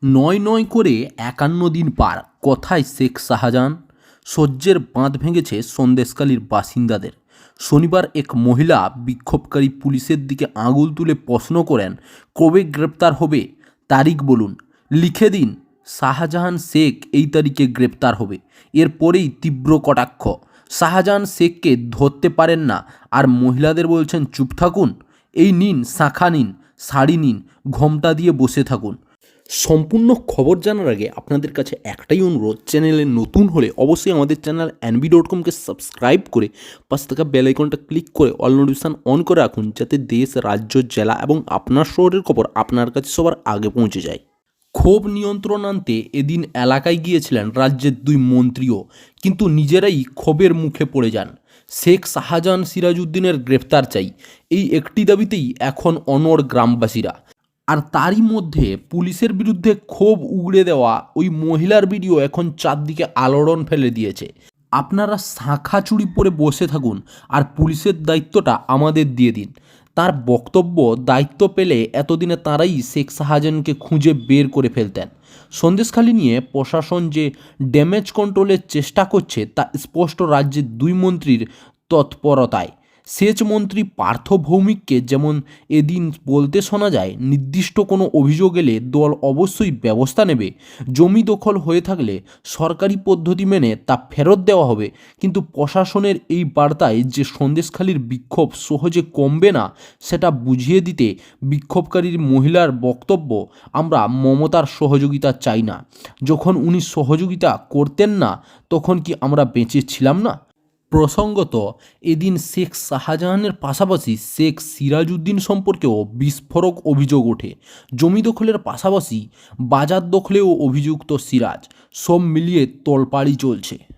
নয় নয় করে ৫১ দিন পার, কথায় শেখ শাহজাহান। সহ্যের বাঁধ ভেঙেছে সন্দেশখালীর বাসিন্দাদের। শনিবার এক মহিলা বিক্ষোভকারী পুলিশের দিকে আঙুল তুলে প্রশ্ন করেন, কবে গ্রেপ্তার হবে? তারিখ বলুন, লিখে দিন। শাহজাহান শেখ এই তারিখে গ্রেপ্তার হবে। এরপরেই তীব্র কটাক্ষ, শাহজাহান শেখকে ধরতে পারেন না আর মহিলাদের বলছেন চুপ থাকুন। এই নিন শাঁখা, নিন শাড়ি, নিন ঘোমটা দিয়ে বসে থাকুন। সম্পূর্ণ খবর জানার আগে আপনাদের কাছে একটাই অনুরোধ, চ্যানেলে নতুন হলে অবশ্যই আমাদের চ্যানেল NB.com-কে সাবস্ক্রাইব করে পাশে থাকা বেল আইকনটা ক্লিক করে অল নোটিফিকেশন অন করে রাখুন, যাতে দেশ, রাজ্য, জেলা এবং আপনার শহরের খবর আপনার কাছে সবার আগে পৌঁছে যায়। ক্ষোভ নিয়ন্ত্রণ আনতে এদিন এলাকায় গিয়েছিলেন রাজ্যের দুই মন্ত্রীও, কিন্তু নিজেরাই ক্ষোভের মুখে পড়ে যান। শেখ শাহজাহান সিরাজউদ্দিনের গ্রেফতার চাই, এই একটি দাবিতেই এখন অনড় গ্রামবাসীরা। আর তারই মধ্যে পুলিশের বিরুদ্ধে ক্ষোভ উগড়ে দেওয়া ওই মহিলার ভিডিও এখন চারদিকে আলোড়ন ফেলে দিয়েছে। আপনারা শাঁখা চুড়ি পরে বসে থাকুন আর পুলিশের দায়িত্বটা আমাদের দিয়ে দিন। তার বক্তব্য, দায়িত্ব পেলে এতদিনে তারাই শেখ শাহজাহানকে খুঁজে বের করে ফেলতেন। সন্দেশখালী নিয়ে প্রশাসন যে ড্যামেজ কন্ট্রোলের চেষ্টা করছে তা স্পষ্ট রাজ্যের দুই মন্ত্রীর তৎপরতায়। সেচ মন্ত্রী পার্থ ভৌমিককে যেমন এদিন বলতে শোনা যায়, নির্দিষ্ট কোনো অভিযোগ এলে দল অবশ্যই ব্যবস্থা নেবে। জমি দখল হয়ে থাকলে সরকারি পদ্ধতি মেনে তা ফেরত দেওয়া হবে। কিন্তু প্রশাসনের এই বার্তায় যে সন্দেশখালীর বিক্ষোভ সহজে কমবে না, সেটা বুঝিয়ে দিতে বিক্ষোভকারীর মহিলার বক্তব্য, আমরা মমতার সহযোগিতা চাই না। যখন উনি সহযোগিতা করতেন না, তখন কি আমরা বেঁচে ছিলাম না? প্রসঙ্গত, এদিন শেখ শাহজাহানের পাশাপাশি শেখ সিরাজউদ্দিন সম্পর্কেও বিস্ফোরক অভিযোগ ওঠে। জমি দখলের পাশাপাশি বাজার দখলেও অভিযুক্ত সিরাজ। সব মিলিয়ে তোলপাড়ই চলছে।